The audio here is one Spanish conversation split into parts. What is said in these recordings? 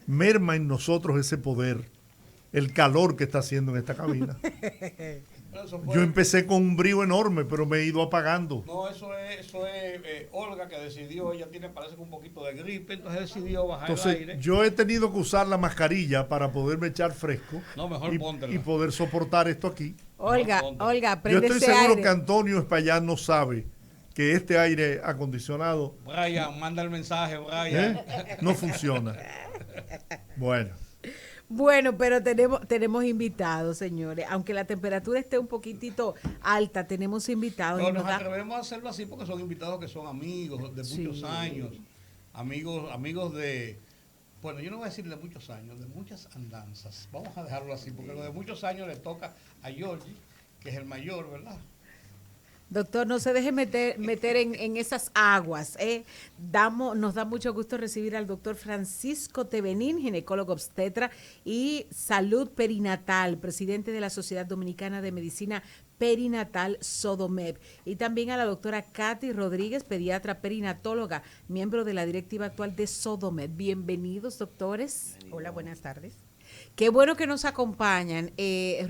merma en nosotros ese poder, el calor que está haciendo en esta cabina. Yo empecé con un brío enorme, pero me he ido apagando. No, eso es Olga que decidió, ella tiene parece que un poquito de gripe, entonces decidió bajar el aire. Yo he tenido que usar la mascarilla para poderme echar fresco. No, mejor y poder soportar esto aquí. Olga, yo estoy seguro que Antonio Espaillán no sabe que este aire acondicionado... Brian, manda el mensaje, Brian. No funciona. Bueno, pero tenemos invitados, señores. Aunque la temperatura esté un poquitito alta, tenemos invitados. No, nos atrevemos a hacerlo así porque son invitados que son amigos de muchos años. Amigos de... Bueno, yo no voy a decir de muchos años, de muchas andanzas. Vamos a dejarlo así, porque lo de muchos años le toca a Georgie, que es el mayor, ¿verdad? Doctor, no se deje meter en esas aguas. Nos da mucho gusto recibir al doctor Francisco Tevenín, ginecólogo obstetra y salud perinatal, presidente de la Sociedad Dominicana de Medicina Perinatal SODOMED, y también a la doctora Katy Rodríguez, pediatra perinatóloga, miembro de la directiva actual de SODOMED. Bienvenidos, doctores. Hola, buenas tardes. Qué bueno que nos acompañan.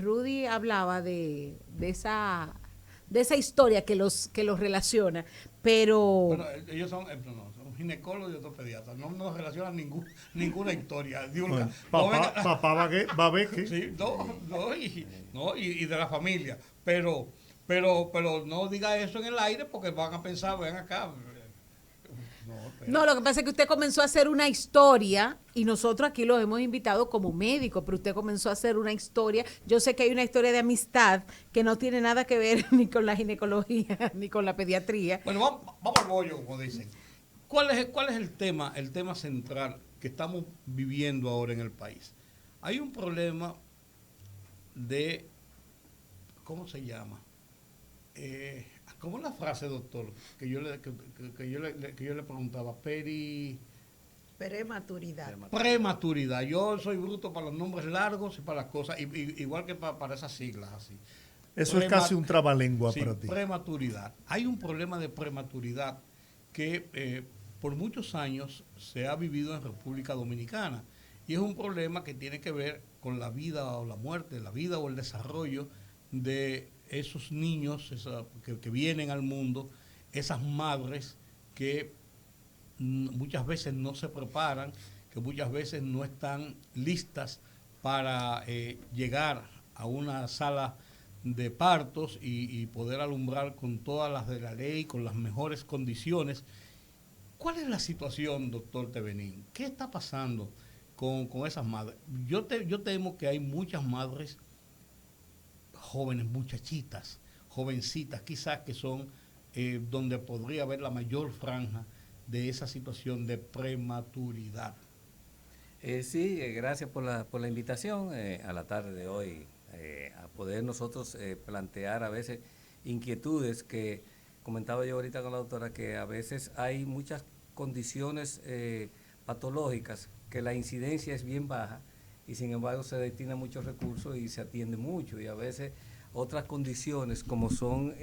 Rudy hablaba de esa historia que los relaciona, pero... Bueno, ellos son ginecólogos y otros pediatras, no nos relacionan ninguna historia. Bueno, papá Babeque. Sí, y de la familia, pero no diga eso en el aire porque van a pensar, ven acá. No, lo que pasa es que usted comenzó a hacer una historia y nosotros aquí los hemos invitado como médicos, pero usted comenzó a hacer una historia. Yo sé que hay una historia de amistad que no tiene nada que ver ni con la ginecología ni con la pediatría. Bueno, vamos al bollo, como dicen. ¿Cuál es el tema central que estamos viviendo ahora en el país? Hay un problema de, ¿cómo se llama? ¿Cómo es la frase, doctor? Que yo le preguntaba, prematuridad. Yo soy bruto para los nombres largos y para las cosas, igual que para esas siglas así. Eso es casi un trabalengua para ti. Prematuridad. Hay un problema de prematuridad que por muchos años se ha vivido en República Dominicana y es un problema que tiene que ver con la vida o la muerte, la vida o el desarrollo de esos niños que vienen al mundo, esas madres que muchas veces no se preparan, que muchas veces no están listas para llegar a una sala de partos y poder alumbrar con todas las de la ley, con las mejores condiciones. ¿Cuál es la situación, doctor Tevenín? ¿Qué está pasando con esas madres? Yo temo que hay muchas madres jóvenes, muchachitas, jovencitas, quizás que son donde podría haber la mayor franja de esa situación de prematuridad. Sí, gracias por la invitación a la tarde de hoy, a poder nosotros plantear a veces inquietudes que comentaba yo ahorita con la doctora, que a veces hay muchas condiciones patológicas que la incidencia es bien baja y sin embargo se destina muchos recursos y se atiende mucho, y a veces otras condiciones como son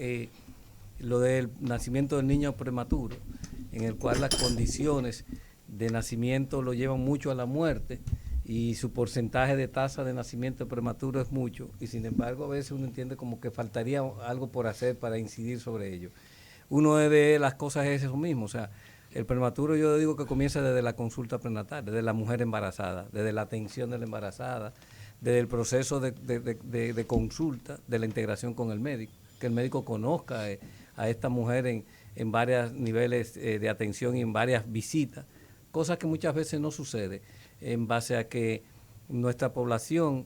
lo del nacimiento del niño prematuro, en el cual las condiciones de nacimiento lo llevan mucho a la muerte y su porcentaje de tasa de nacimiento prematuro es mucho, y sin embargo a veces uno entiende como que faltaría algo por hacer para incidir sobre ello. Uno de las cosas es eso mismo, o sea, el prematuro yo digo que comienza desde la consulta prenatal, desde la mujer embarazada, desde la atención de la embarazada, desde el proceso de consulta, de la integración con el médico, que el médico conozca a esta mujer en varios niveles de atención y en varias visitas, cosa que muchas veces no sucede en base a que nuestra población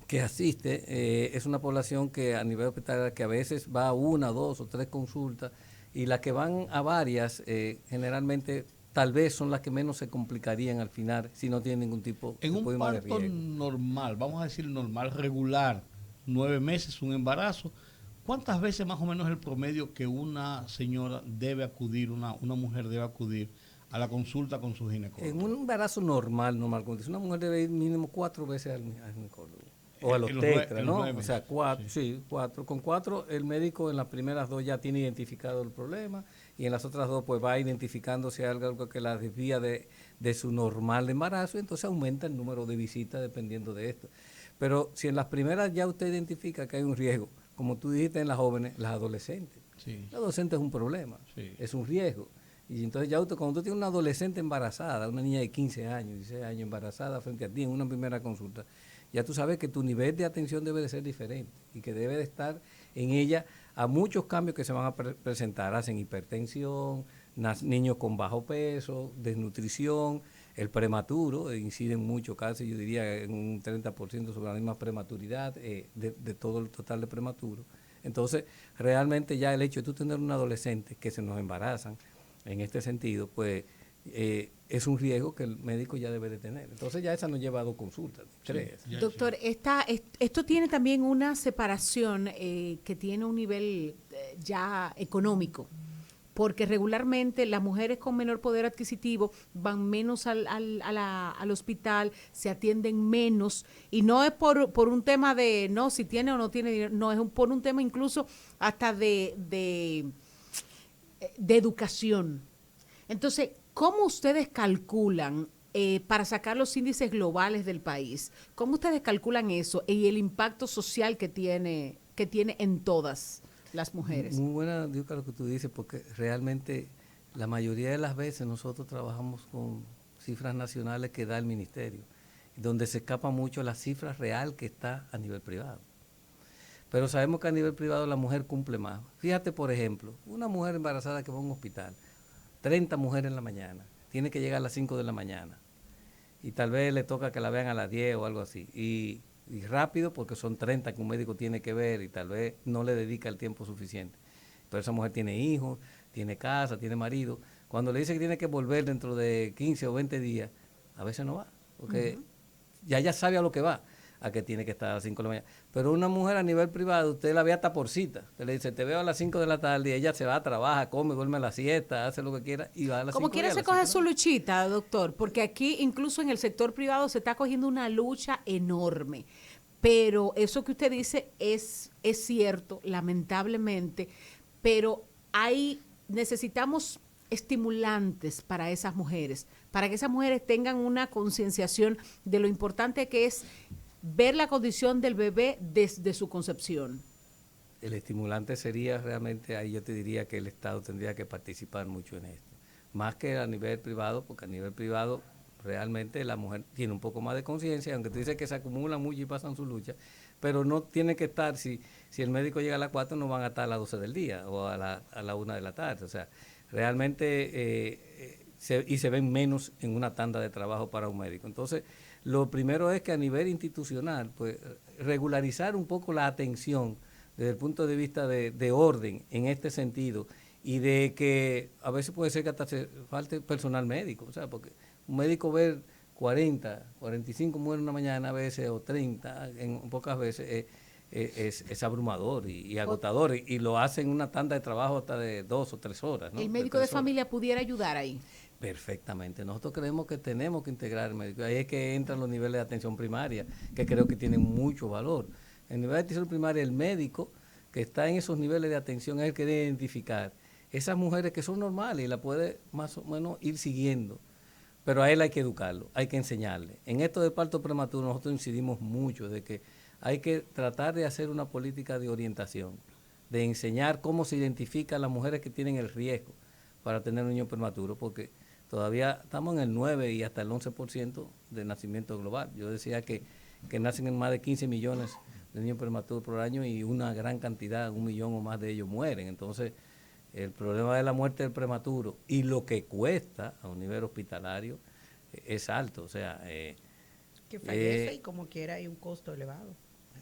que asiste es una población que a nivel hospitalario que a veces va a una, dos o tres consultas, y las que van a varias generalmente tal vez son las que menos se complicarían al final si no tienen ningún tipo de riesgo. En un parto normal, vamos a decir normal, regular, 9 meses, un embarazo, ¿cuántas veces más o menos es el promedio que una señora debe acudir, una mujer debe acudir a la consulta con su ginecólogo? En un embarazo normal, como dice, una mujer debe ir mínimo 4 veces al ginecólogo. O a los tetras, ¿no? 9 meses, o sea, 4, sí, 4. Con 4 el médico en las primeras 2 ya tiene identificado el problema y en las otras 2 pues va identificando si hay algo que la desvía de de su normal embarazo, entonces aumenta el número de visitas dependiendo de esto. Pero si en las primeras ya usted identifica que hay un riesgo, como tú dijiste en las jóvenes, las adolescentes. Sí. La adolescente es un problema, Sí. es un riesgo. Y entonces ya cuando tú tienes una adolescente embarazada, una niña de 15 años, 16 años embarazada frente a ti en una primera consulta, ya tú sabes que tu nivel de atención debe de ser diferente y que debe de estar en ella a muchos cambios que se van a presentar. Hacen hipertensión, niños con bajo peso, desnutrición, el prematuro, incide en muchos casos, yo diría en un 30% sobre la misma prematuridad de todo el total de prematuro. Entonces, realmente ya el hecho de tú tener un adolescente que se nos embarazan en este sentido, pues es un riesgo que el médico ya debe de tener. Entonces ya esa nos lleva a 2 consultas, 3. Ya, Doctor, esto tiene también una separación que tiene un nivel ya económico, porque regularmente las mujeres con menor poder adquisitivo van menos al hospital, se atienden menos, y no es por un tema de, no, si tiene o no tiene dinero, no, es por un tema incluso hasta de educación. Entonces, ¿cómo ustedes calculan para sacar los índices globales del país? ¿Cómo ustedes calculan eso y el impacto social que tiene en todas las mujeres? Muy buena, Diuca, lo que tú dices, porque realmente la mayoría de las veces nosotros trabajamos con cifras nacionales que da el ministerio, donde se escapa mucho la cifra real que está a nivel privado. Pero sabemos que a nivel privado la mujer cumple más. Fíjate, por ejemplo, una mujer embarazada que va a un hospital, 30 mujeres en la mañana, tiene que llegar a las 5 de la mañana y tal vez le toca que la vean a las 10 o algo así. Y rápido porque son 30 que un médico tiene que ver y tal vez no le dedica el tiempo suficiente. Pero esa mujer tiene hijos, tiene casa, tiene marido. Cuando le dice que tiene que volver dentro de 15 o 20 días, a veces no va, porque ya sabe a lo que va, a que tiene que estar a las 5 de la mañana. Pero una mujer a nivel privado, usted la ve hasta por cita. Usted le dice, te veo a las 5 de la tarde y ella se va, trabaja, come, duerme la siesta, hace lo que quiera y va a las 5 de la tarde. Como quiera se coge su luchita, doctor, porque aquí incluso en el sector privado se está cogiendo una lucha enorme. Pero eso que usted dice es cierto, lamentablemente, pero necesitamos estimulantes para esas mujeres, para que esas mujeres tengan una concienciación de lo importante que es ver la condición del bebé desde su concepción. El estimulante sería realmente, ahí yo te diría que el Estado tendría que participar mucho en esto, más que a nivel privado, porque a nivel privado realmente la mujer tiene un poco más de conciencia, aunque tú dices que se acumulan mucho y pasan su lucha, pero no tiene que estar, si el médico llega a las 4 no van a estar a las 12 del día o a la 1 de la tarde, o sea, realmente se ven menos en una tanda de trabajo para un médico. Entonces, lo primero es que a nivel institucional, pues regularizar un poco la atención desde el punto de vista de orden en este sentido y de que a veces puede ser que hasta se falte personal médico, o sea, porque un médico ver 40, 45 mujeres una mañana a veces o 30 en pocas veces es abrumador y agotador y lo hace en una tanda de trabajo hasta de 2 o 3 horas, ¿no? ¿El médico de familia pudiera ayudar ahí? Perfectamente. Nosotros creemos que tenemos que integrar el médico. Ahí es que entran los niveles de atención primaria, que creo que tienen mucho valor. En nivel de atención primaria, el médico que está en esos niveles de atención es el que debe identificar esas mujeres que son normales y la puede más o menos ir siguiendo. Pero a él hay que educarlo, hay que enseñarle. En esto de parto prematuro nosotros incidimos mucho de que hay que tratar de hacer una política de orientación, de enseñar cómo se identifican las mujeres que tienen el riesgo para tener un niño prematuro, porque todavía estamos en el 9 y hasta el 11% de nacimiento global. Yo decía que nacen en más de 15 millones de niños prematuros por año y una gran cantidad, 1 millón o más de ellos mueren. Entonces, el problema de la muerte del prematuro y lo que cuesta a un nivel hospitalario es alto. O sea, que fallece y como quiera hay un costo elevado.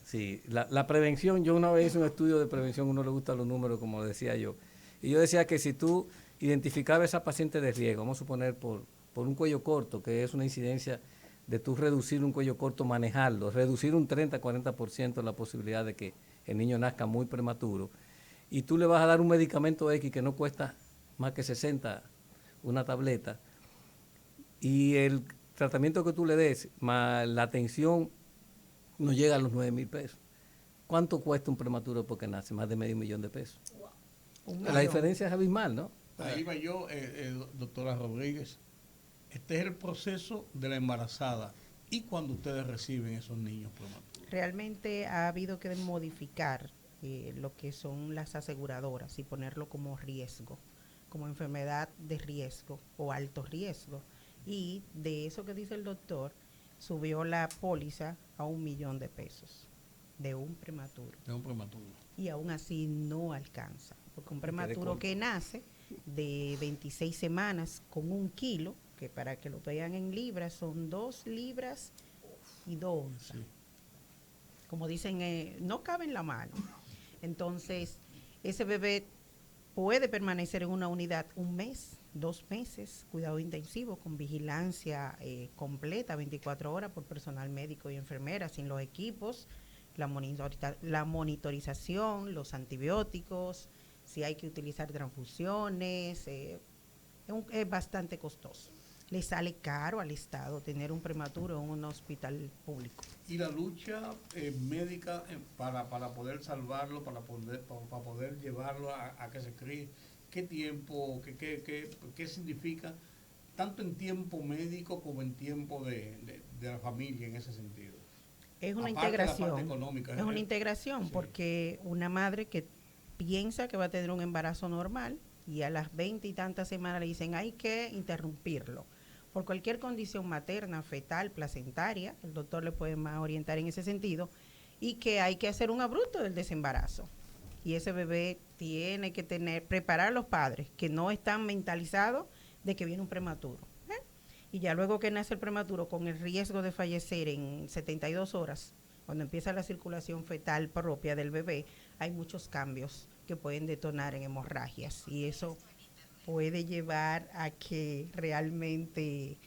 Sí, la prevención, yo una vez hice un estudio de prevención, uno le gustan los números, como decía yo, y yo decía que si tú identificabas a esa paciente de riesgo, vamos a suponer por un cuello corto, que es una incidencia de tú reducir un cuello corto, manejarlo, reducir un 30-40% la posibilidad de que el niño nazca muy prematuro, y tú le vas a dar un medicamento X que no cuesta más que 60, una tableta, y el tratamiento que tú le des, más la atención, no llega a los 9,000 pesos. ¿Cuánto cuesta un prematuro porque nace? Más de $500,000 de pesos. La diferencia es abismal, ¿no? Ahí va yo, doctora Rodríguez, Este es el proceso de la embarazada y cuando ustedes reciben esos niños prematuros. Realmente ha habido que modificar lo que son las aseguradoras y ponerlo como riesgo, como enfermedad de riesgo o alto riesgo. Y de eso que dice el doctor, subió la póliza a $1,000,000 de un prematuro. De un prematuro. Y aún así no alcanza, porque un prematuro que nace de 26 semanas con 1 kilo, que para que lo vean en libras son 2 libras y 2 onzas. Sí. Como dicen, no cabe en la mano. Entonces, ese bebé puede permanecer en una unidad 1 mes, 2 meses, cuidado intensivo, con vigilancia completa, 24 horas por personal médico y enfermera, sin los equipos, la monitorización, los antibióticos, si hay que utilizar transfusiones, es bastante costoso. Le sale caro al Estado tener un prematuro en un hospital público. Y la lucha médica para poder salvarlo, para poder llevarlo a que se críe, ¿qué tiempo, qué significa, tanto en tiempo médico como en tiempo de la familia en ese sentido? Es una Aparte integración. de la parte económica, es una integración, sí. Porque una madre que piensa que va a tener un embarazo normal y a las 20 y tantas semanas le dicen hay que interrumpirlo por cualquier condición materna, fetal, placentaria, el doctor le puede más orientar en ese sentido, y que hay que hacer un abrupto del desembarazo. Y ese bebé tiene que preparar a los padres que no están mentalizados de que viene un prematuro. Y ya luego que nace el prematuro, con el riesgo de fallecer en 72 horas, cuando empieza la circulación fetal propia del bebé, hay muchos cambios que pueden detonar en hemorragias. Y eso puede llevar a que realmente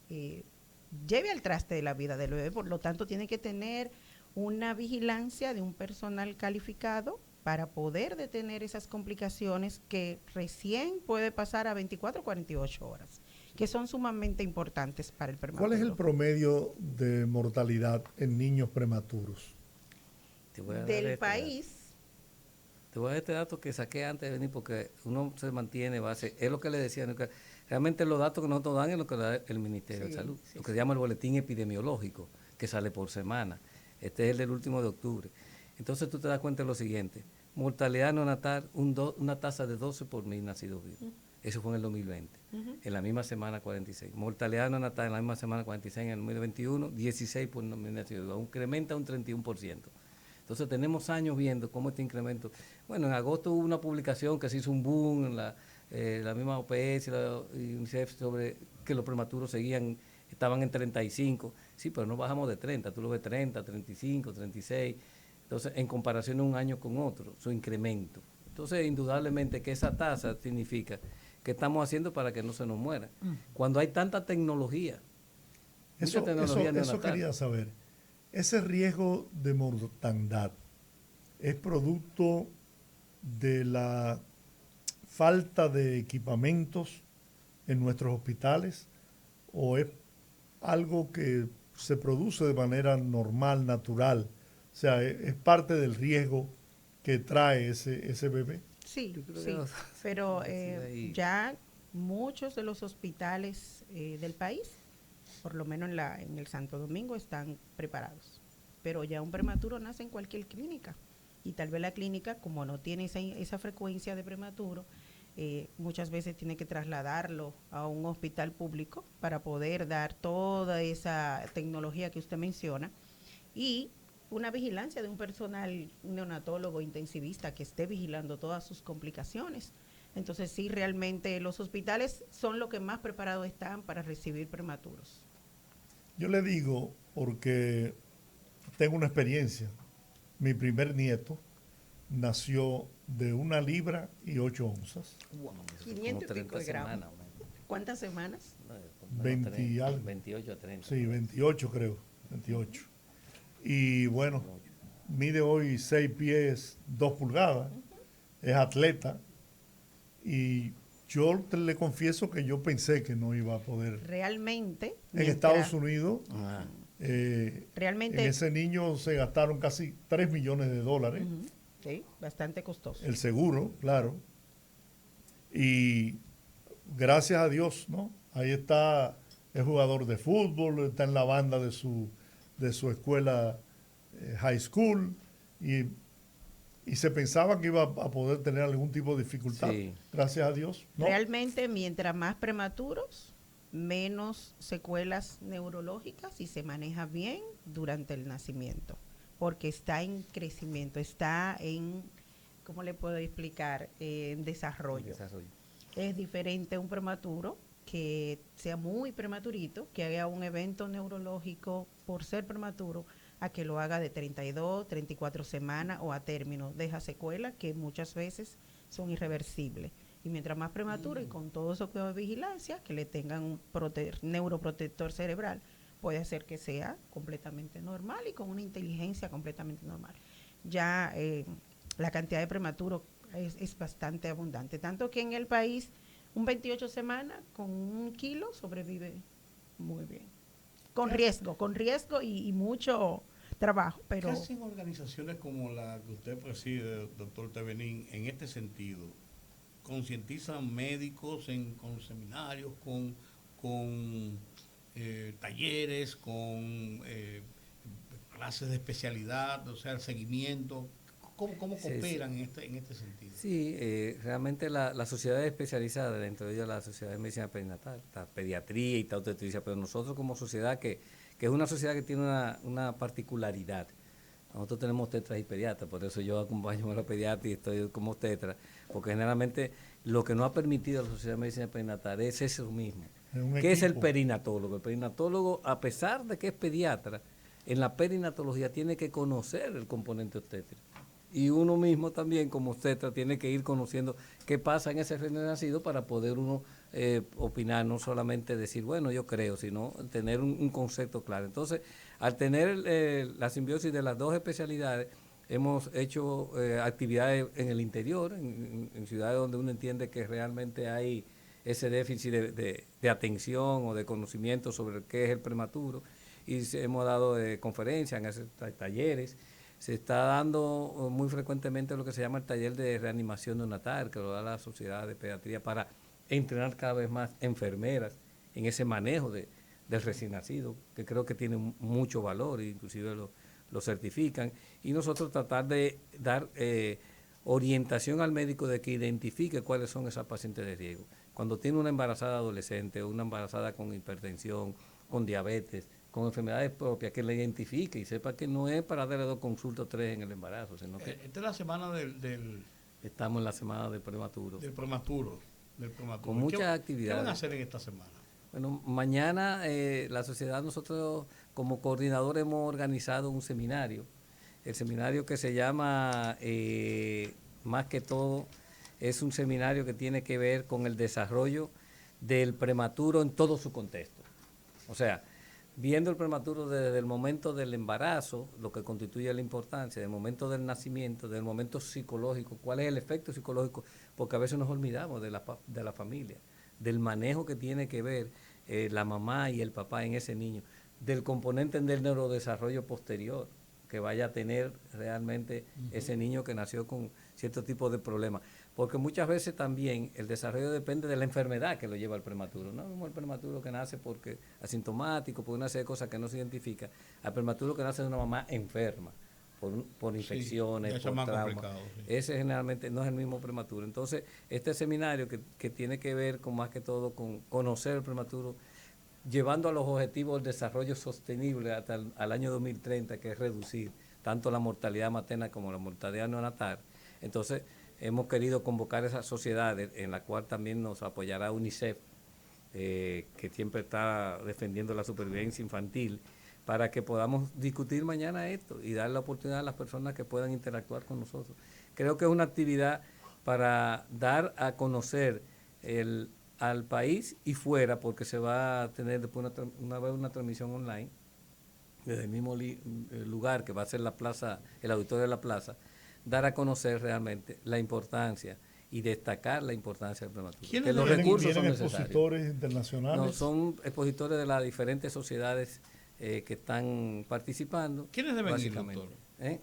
lleve al traste de la vida del bebé. Por lo tanto, tiene que tener una vigilancia de un personal calificado para poder detener esas complicaciones que recién puede pasar a 24 o 48 horas, que son sumamente importantes para el prematuro. ¿Cuál es el promedio de mortalidad en niños prematuros? Del país. Te voy a dar este dato que saqué antes de venir porque uno se mantiene base. Es lo que le decía. Realmente los datos que nosotros dan es lo que da el Ministerio de Salud. Lo que se llama el boletín epidemiológico, que sale por semana. Este es el del último de octubre. Entonces tú te das cuenta de lo siguiente. Mortalidad neonatal, una tasa de 12 por 1,000 nacidos vivos. Eso fue en el 2020. En la misma semana 46. Mortalidad neonatal en la misma semana 46 en el 2021, 16 por 1,000 nacidos vivos. Incrementa un 31%. Entonces tenemos años viendo cómo este incremento. Bueno, en agosto hubo una publicación que se hizo un boom en la misma OPS, la UNICEF, sobre que los prematuros estaban en 35. Sí, pero no bajamos de 30. Tú lo ves 30, 35, 36. Entonces, en comparación de un año con otro, su incremento. Entonces, indudablemente que esa tasa significa que estamos haciendo para que no se nos muera. Cuando hay tanta tecnología. Eso quería saber. Ese riesgo de mortandad es producto de la falta de equipamientos en nuestros hospitales o es algo que se produce de manera normal, natural. O sea, es parte del riesgo que trae ese bebé. Sí, pero ya muchos de los hospitales del país, por lo menos en el Santo Domingo, están preparados. Pero ya un prematuro nace en cualquier clínica. Y tal vez la clínica, como no tiene esa frecuencia de prematuro, muchas veces tiene que trasladarlo a un hospital público para poder dar toda esa tecnología que usted menciona y una vigilancia de un personal neonatólogo intensivista que esté vigilando todas sus complicaciones. Entonces sí, realmente los hospitales son los que más preparados están para recibir prematuros. Yo le digo porque tengo una experiencia. Mi primer nieto nació de 1 libra y 8 onzas. Wow. 500 y pico de gramos. ¿Cuántas semanas? 28 a 30. Sí, 28 creo, 28. Y bueno, mide hoy 6 pies, 2 pulgadas, es atleta y yo le confieso que yo pensé que no iba a poder. Realmente. En Estados Unidos, realmente, en ese niño se gastaron casi $3 millones. Sí, bastante costoso. El seguro, claro. Y gracias a Dios, ¿no? Ahí está es jugador de fútbol, está en la banda de su escuela high school y se pensaba que iba a poder tener algún tipo de dificultad. Sí. Gracias a Dios, ¿no? Realmente, mientras más prematuros, menos secuelas neurológicas y se maneja bien durante el nacimiento, porque está en crecimiento, está en, ¿cómo le puedo explicar? En desarrollo. Es diferente un prematuro que sea muy prematurito, que haga un evento neurológico por ser prematuro, a que lo haga de 32, 34 semanas o a término. Deja secuelas que muchas veces son irreversibles. Y mientras más prematuro y con todo eso cuidado de vigilancia, que le tengan un neuroprotector cerebral, puede hacer que sea completamente normal y con una inteligencia completamente normal. Ya la cantidad de prematuros es bastante abundante, tanto que en el país un 28 semanas con 1 kilo sobrevive muy bien. Con riesgo y mucho trabajo. Pero ¿qué hacen organizaciones como la que usted preside, doctor Tevenín, en este sentido? ¿Concientizan médicos con seminarios, con talleres, con clases de especialidad, o sea, el seguimiento? ¿Cómo cooperan en este sentido? Sí, realmente la sociedad especializada, dentro de ella la Sociedad de Medicina Perinatal, la pediatría y tal, pero nosotros como sociedad, que es una sociedad que tiene una particularidad. Nosotros tenemos tetras y pediatras, por eso yo acompaño a los pediatras y estoy como tetra, porque generalmente lo que no ha permitido a la Sociedad de Medicina Perinatal es eso mismo. ¿Qué es el perinatólogo? El perinatólogo, a pesar de que es pediatra, en la perinatología tiene que conocer el componente obstétrico. Y uno mismo también, como obstetra, tiene que ir conociendo qué pasa en ese recién nacido para poder uno opinar, no solamente decir, bueno, yo creo, sino tener un concepto claro. Entonces, al tener la simbiosis de las dos especialidades, hemos hecho actividades en el interior, en ciudades donde uno entiende que realmente hay ese déficit de atención o de conocimiento sobre qué es el prematuro, y hemos dado conferencias, talleres. Se está dando muy frecuentemente lo que se llama el taller de reanimación neonatal, que lo da la Sociedad de Pediatría, para entrenar cada vez más enfermeras en ese manejo del recién nacido, que creo que tiene mucho valor, inclusive lo certifican, y nosotros tratar de dar orientación al médico de que identifique cuáles son esas pacientes de riesgo. Cuando tiene una embarazada adolescente, una embarazada con hipertensión, con diabetes, con enfermedades propias, que la identifique y sepa que no es para darle 2 consultas o 3 en el embarazo, sino que... Esta es la semana Estamos en la semana del prematuro. Del prematuro. Con muchas actividades. ¿Qué van a hacer en esta semana? Bueno, mañana la sociedad, nosotros como coordinador hemos organizado un seminario. El seminario que se llama, más que todo, es un seminario que tiene que ver con el desarrollo del prematuro en todo su contexto. O sea, viendo el prematuro desde el momento del embarazo, lo que constituye la importancia, del momento del nacimiento, del momento psicológico, cuál es el efecto psicológico, porque a veces nos olvidamos de la familia, del manejo que tiene que ver la mamá y el papá en ese niño, del componente del neurodesarrollo posterior que vaya a tener realmente ese niño que nació con cierto tipo de problemas. Porque muchas veces también el desarrollo depende de la enfermedad que lo lleva al prematuro. No es el prematuro que nace porque asintomático, por una serie de cosas que no se identifica, al prematuro que nace de una mamá enferma, por infecciones, por traumas. Sí. Ese generalmente no es el mismo prematuro. Entonces, este seminario que tiene que ver con más que todo con conocer el prematuro, llevando a los objetivos del desarrollo sostenible hasta al año 2030, que es reducir tanto la mortalidad materna como la mortalidad neonatal. Entonces, hemos querido convocar esas sociedades, en la cual también nos apoyará UNICEF, que siempre está defendiendo la supervivencia infantil, para que podamos discutir mañana esto y dar la oportunidad a las personas que puedan interactuar con nosotros. Creo que es una actividad para dar a conocer al país y fuera, porque se va a tener después una transmisión online desde el mismo lugar que va a ser la plaza, el auditorio de la plaza, dar a conocer realmente la importancia y destacar la importancia del prematuro. Que los recursos son necesarios. ¿Expositores internacionales? No, son expositores de las diferentes sociedades que están participando. ¿Quiénes deben ir, doctor?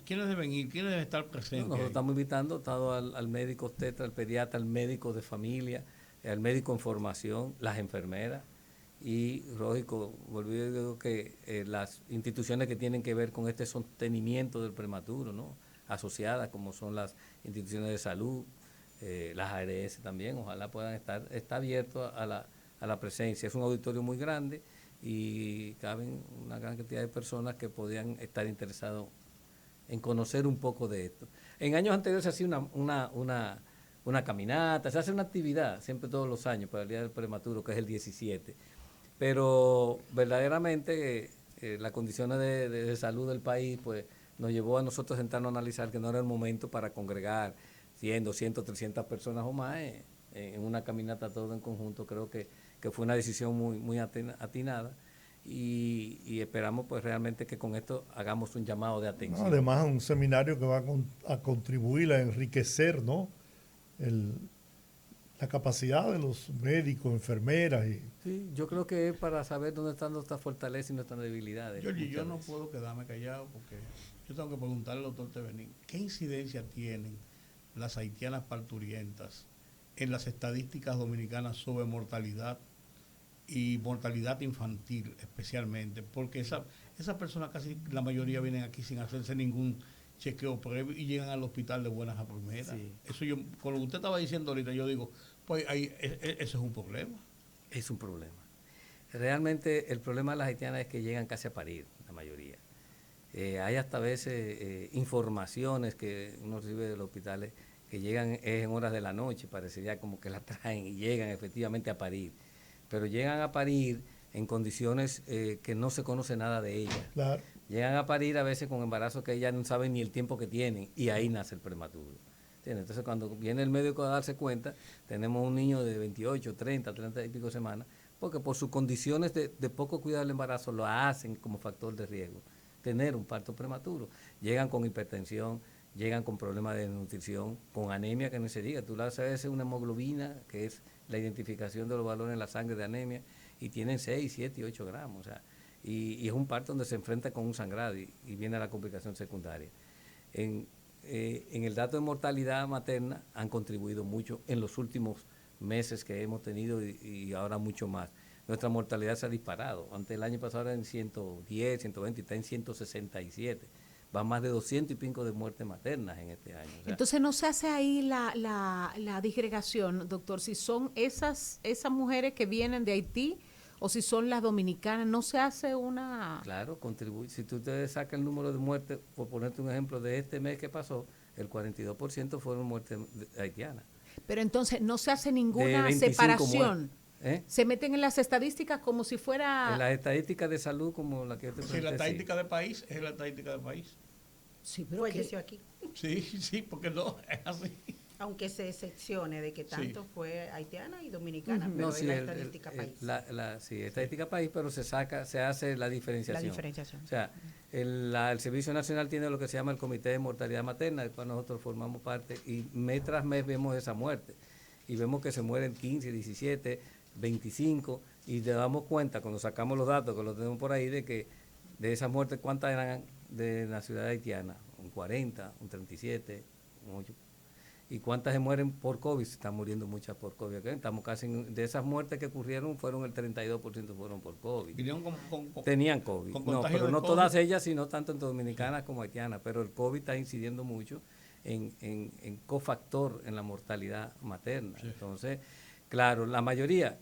¿Quiénes deben ir? ¿Quiénes deben estar presentes? Nosotros estamos invitando al médico obstetra, al pediatra, al médico de familia, al médico en formación, las enfermeras y lógico, digo que las instituciones que tienen que ver con este sostenimiento del prematuro, ¿no? Asociadas como son las instituciones de salud, las ARS también, ojalá puedan está abierto a la presencia. Es un auditorio muy grande y caben una gran cantidad de personas que podrían estar interesados en conocer un poco de esto. En años anteriores se hacía una caminata, se hace una actividad, siempre todos los años, para el Día del Prematuro, que es el 17. Pero verdaderamente las condiciones de salud del país pues nos llevó a nosotros sentarnos a analizar que no era el momento para congregar 100, 200, 300 personas o más en una caminata todo en conjunto. Creo que fue una decisión muy atinada y esperamos pues realmente que con esto hagamos un llamado de atención. Además, un seminario que va a contribuir a enriquecer, ¿no? La capacidad de los médicos, enfermeras. Sí, yo creo que es para saber dónde están nuestras fortalezas y nuestras debilidades. Yo no puedo quedarme callado porque yo tengo que preguntarle al doctor Tevenín, ¿qué incidencia tienen las haitianas parturientas en las estadísticas dominicanas sobre mortalidad y mortalidad infantil especialmente? Porque esas personas casi la mayoría vienen aquí sin hacerse ningún chequeo previo y llegan al hospital de buenas a primeras. Sí. Eso yo, con lo que usted estaba diciendo ahorita, yo digo, pues ahí, eso es un problema. Es un problema. Realmente el problema de las haitianas es que llegan casi a parir, la mayoría. Hay hasta veces informaciones que uno recibe de los hospitales que llegan en horas de la noche, parecería como que la traen y llegan efectivamente a parir. Pero llegan a parir en condiciones que no se conoce nada de ellas. Claro. Llegan a parir a veces con embarazos que ellas no saben ni el tiempo que tienen y ahí nace el prematuro. ¿Entiendes? Entonces cuando viene el médico a darse cuenta, tenemos un niño de 28, 30 y pico semanas, porque por sus condiciones de poco cuidado del embarazo lo hacen como factor de riesgo, tener un parto prematuro. Llegan con hipertensión, llegan con problemas de nutrición, con anemia que no se diga. Tú le haces una hemoglobina, que es la identificación de los valores en la sangre de anemia, y tienen 6, 7 y 8 gramos. O sea, y es un parto donde se enfrenta con un sangrado y viene la complicación secundaria. En el dato de mortalidad materna han contribuido mucho en los últimos meses que hemos tenido y ahora mucho más. Nuestra mortalidad se ha disparado. Antes el año pasado era en 110, 120 y está en 167. Van más de 200 y pico de muertes maternas en este año. O sea, entonces no se hace ahí la disgregación, doctor, si son esas mujeres que vienen de Haití o si son las dominicanas, no se hace una... Claro, contribuye. Si tú te sacas el número de muertes, por ponerte un ejemplo, de este mes que pasó, el 42% fueron muertes haitianas. Pero entonces no se hace ninguna separación. Se meten en las estadísticas como si fuera... En las estadísticas de salud como la que yo te presenté. Si la estadística de país es la estadística de país. Sí, pero falleció aquí. Sí, porque no, es así. Aunque se seccione de que tanto fue haitiana y dominicana, pero no, es la estadística país. Sí, estadística país, pero se hace la diferenciación. La diferenciación. O sea, el Servicio Nacional tiene lo que se llama el Comité de Mortalidad Materna, del cual nosotros formamos parte, y mes tras mes vemos esa muerte. Y vemos que se mueren 15, 17, 25, y te damos cuenta, cuando sacamos los datos, que los tenemos por ahí, de que de esas muertes, ¿cuántas eran de nacionalidad haitiana? Un 40, un 37, un 8. ¿Y cuántas se mueren por COVID? Se están muriendo muchas por COVID. ¿Okay? Estamos casi de esas muertes que ocurrieron, fueron el 32% fueron por COVID. Tenían COVID. No, pero no todas ellas, sino tanto en dominicanas como haitianas. Pero el COVID está incidiendo mucho en cofactor en la mortalidad materna. Sí. Entonces, claro, la mayoría,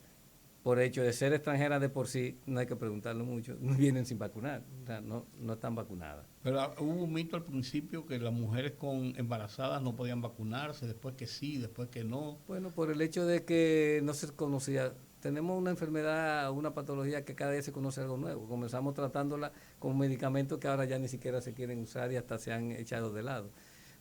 por hecho de ser extranjeras de por sí, no hay que preguntarlo mucho, vienen sin vacunar, o sea, no están vacunadas. Pero hubo un mito al principio que las mujeres embarazadas no podían vacunarse, después que sí, después que no. Bueno, por el hecho de que no se conocía. Tenemos una enfermedad, una patología que cada día se conoce algo nuevo. Comenzamos tratándola con medicamentos que ahora ya ni siquiera se quieren usar y hasta se han echado de lado.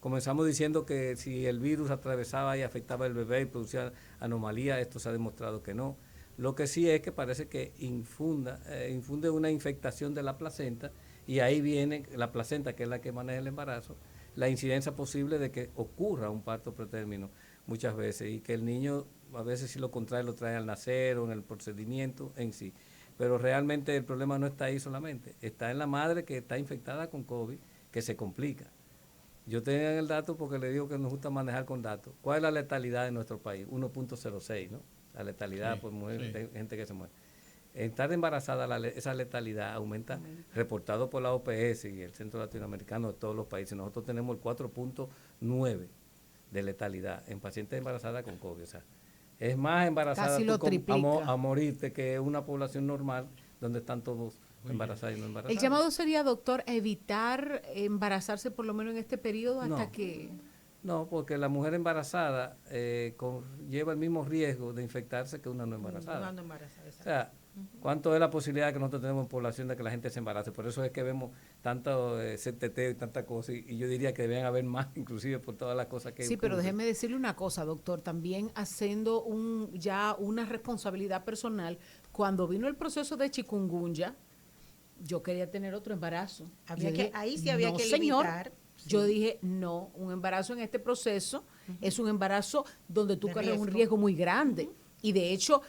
Comenzamos diciendo que si el virus atravesaba y afectaba al bebé y producía anomalías, esto se ha demostrado que no. Lo que sí es que parece que infunde una infectación de la placenta y ahí viene la placenta, que es la que maneja el embarazo, la incidencia posible de que ocurra un parto pretérmino muchas veces y que el niño a veces si lo contrae lo trae al nacer o en el procedimiento en sí. Pero realmente el problema no está ahí solamente, está en la madre que está infectada con COVID, que se complica. Yo tenía el dato porque le digo que nos gusta manejar con datos. ¿Cuál es la letalidad de nuestro país? 1.06, ¿no? La letalidad por mujer, gente que se muere. estar embarazada, esa letalidad aumenta, reportado por la OPS y el Centro Latinoamericano de todos los países. Nosotros tenemos el 4.9 de letalidad en pacientes embarazadas con COVID. O sea, es más embarazada a morirte que una población normal donde están todos embarazadas y no embarazadas. El llamado sería, doctor, evitar embarazarse por lo menos en este periodo hasta que... No, porque la mujer embarazada lleva el mismo riesgo de infectarse que una no embarazada. Una no embarazada, o sea, ¿cuánto es la posibilidad que nosotros tenemos en población de que la gente se embarace? Por eso es que vemos tanto CTT y tantas cosas, y yo diría que deben haber más, inclusive por todas las cosas que... Sí, pero déjeme decirle una cosa, doctor, también haciendo ya una responsabilidad personal, cuando vino el proceso de chikungunya, yo quería tener otro embarazo. Ahí sí había que limitar. Sí. Yo dije, no, un embarazo en este proceso es un embarazo donde tú corres un riesgo muy grande. Y de hecho,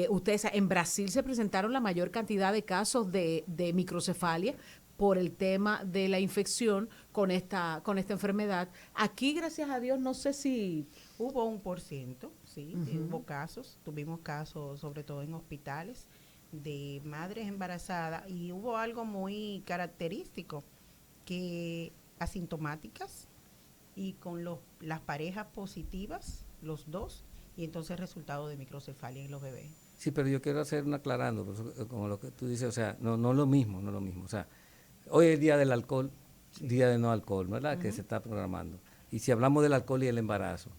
ustedes, en Brasil se presentaron la mayor cantidad de casos de microcefalia por el tema de la infección con esta enfermedad. Aquí, gracias a Dios, no sé si... Hubo 1%, sí, hubo casos, tuvimos casos sobre todo en hospitales de madres embarazadas, y hubo algo muy característico, que asintomáticas y con las parejas positivas, los dos, y entonces resultado de microcefalia en los bebés. Sí, pero yo quiero hacer un aclarando, como lo que tú dices, o sea, no es lo mismo, o sea, hoy es el día del alcohol, día de no alcohol, ¿verdad? Que se está programando. Y si hablamos del alcohol y el embarazo,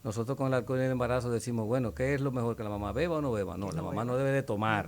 nosotros con el alcohol y el embarazo decimos, bueno, ¿qué es lo mejor? ¿Que la mamá beba o no beba? No, la mamá no debe de tomar.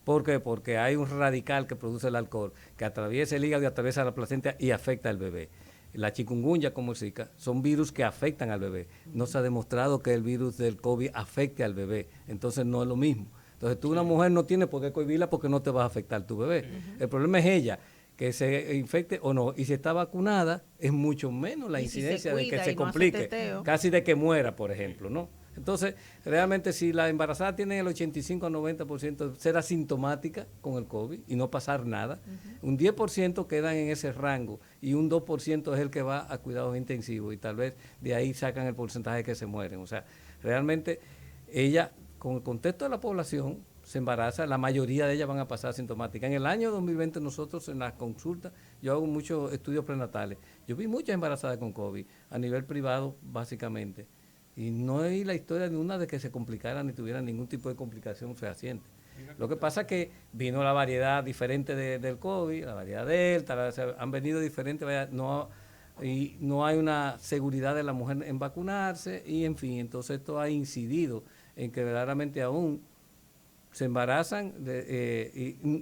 ¿Por qué? Porque hay un radical que produce el alcohol, que atraviesa el hígado y atraviesa la placenta y afecta al bebé. La chikungunya, como el Zika, son virus que afectan al bebé. No se ha demostrado que el virus del COVID afecte al bebé. Entonces no es lo mismo. Entonces tú, una mujer, no tienes por qué cohibirla porque no te va a afectar tu bebé. El problema es ella, que se infecte o no. Y si está vacunada, es mucho menos la incidencia de que se complique. Casi de que muera, por ejemplo, ¿no? Entonces, realmente si la embarazada tiene el 85 a 90% ser asintomática con el COVID y no pasar nada, un 10% quedan en ese rango y un 2% es el que va a cuidados intensivos, y tal vez de ahí sacan el porcentaje que se mueren. O sea, realmente ella, con el contexto de la población, se embaraza, la mayoría de ellas van a pasar asintomáticas. En el año 2020 nosotros en las consultas, yo hago muchos estudios prenatales, yo vi muchas embarazadas con COVID, a nivel privado básicamente, y no hay la historia de una de que se complicaran ni tuvieran ningún tipo de complicación fehaciente. Lo que pasa es que vino la variedad diferente del COVID, la variedad Delta, han venido diferentes, y no hay una seguridad de la mujer en vacunarse, y en fin, entonces esto ha incidido en que verdaderamente aún se embarazan,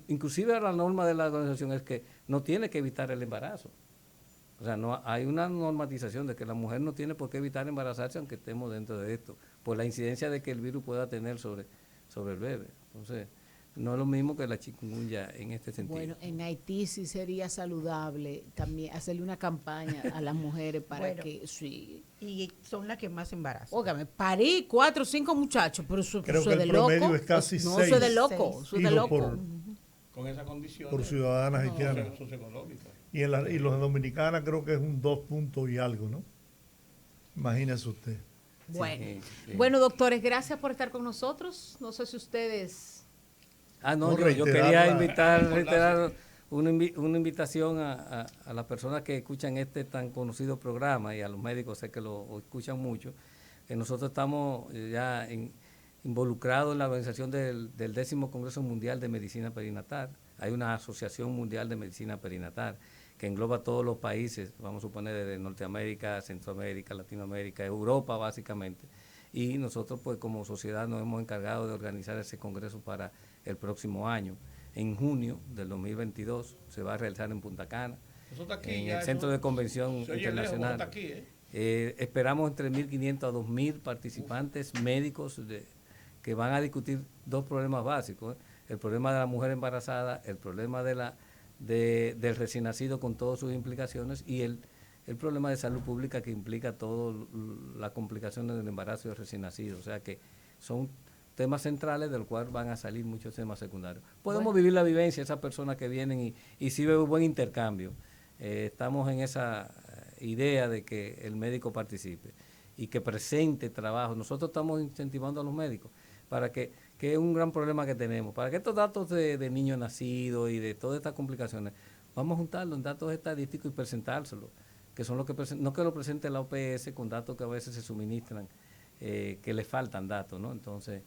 inclusive la norma de la organización es que no tiene que evitar el embarazo. O sea, no hay una normatización de que la mujer no tiene por qué evitar embarazarse aunque estemos dentro de esto, por la incidencia de que el virus pueda tener sobre el bebé. Entonces, no es lo mismo que la chikungunya en este sentido. Bueno, en Haití sí sería saludable también hacerle una campaña a las mujeres para que sí. Y son las que más embarazan. Óigame, parí 4 o 5 muchachos, pero eso creo que de el loco. promedio es casi 6. No, eso es de loco, eso es de loco. Con esa condición. Por ciudadanas haitianas. Y los dominicanas creo que es un 2 puntos y algo, ¿no? Imagínese usted. Bueno, sí. Bueno, doctores, gracias por estar con nosotros. No sé si ustedes... yo quería reiterar una invitación a las personas que escuchan este tan conocido programa, y a los médicos, sé que lo escuchan mucho, que nosotros estamos ya involucrados en la organización del 10º Congreso Mundial de Medicina Perinatal. Hay una Asociación Mundial de Medicina Perinatal que engloba todos los países, vamos a suponer desde Norteamérica, Centroamérica, Latinoamérica, Europa básicamente. Y nosotros pues como sociedad nos hemos encargado de organizar ese congreso para el próximo año. En junio del 2022 se va a realizar en Punta Cana, en el Centro de Convención Internacional. Esperamos entre 1.500 a 2.000 participantes médicos que van a discutir 2 problemas básicos, el problema de la mujer embarazada, el problema del recién nacido con todas sus implicaciones, y el problema de salud pública que implica todas las complicaciones del embarazo y del recién nacido. O sea que son temas centrales del cual van a salir muchos temas secundarios. Podemos vivir la vivencia, esas personas que vienen y sí veo un buen intercambio. Estamos en esa idea de que el médico participe y que presente trabajo. Nosotros estamos incentivando a los médicos para que que es un gran problema que tenemos. Para que estos datos de niños nacidos y de todas estas complicaciones, vamos a juntarlos en datos estadísticos y presentárselos, que son los que no que lo presente la OPS con datos que a veces se suministran, que le faltan datos, ¿no? Entonces,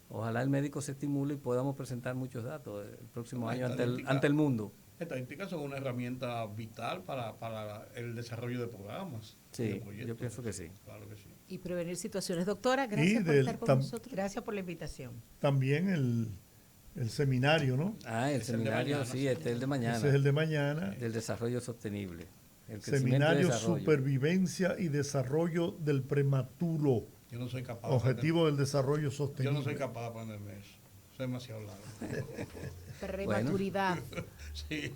ojalá el médico se estimule y podamos presentar muchos datos el próximo año ante el mundo. Estadísticas son una herramienta vital para el desarrollo de programas. Sí, yo pienso que sí. Claro que sí. Y prevenir situaciones. Doctora, gracias por estar con nosotros. Gracias por la invitación. También el seminario, ¿no? El seminario, sí, este es el de mañana. Ese es el de mañana. Del desarrollo sostenible. El Seminario Supervivencia y Desarrollo del Prematuro. Yo no soy capaz. Objetivo del desarrollo sostenible. Yo no soy capaz de aprenderme eso. Soy demasiado largo. Prematuridad. Sí,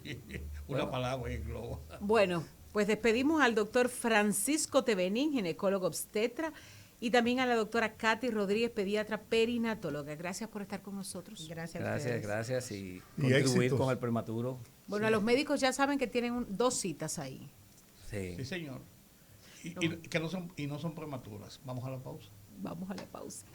una palabra en globo. Bueno, pues despedimos al doctor Francisco Tevenín, ginecólogo obstetra, y también a la doctora Katy Rodríguez, pediatra perinatóloga. Gracias por estar con nosotros. Gracias y contribuir éxitos con el prematuro. Bueno, a los médicos ya saben que tienen 2 citas ahí. Sí, señor. Y no son prematuras. Vamos a la pausa. Vamos a la pausa.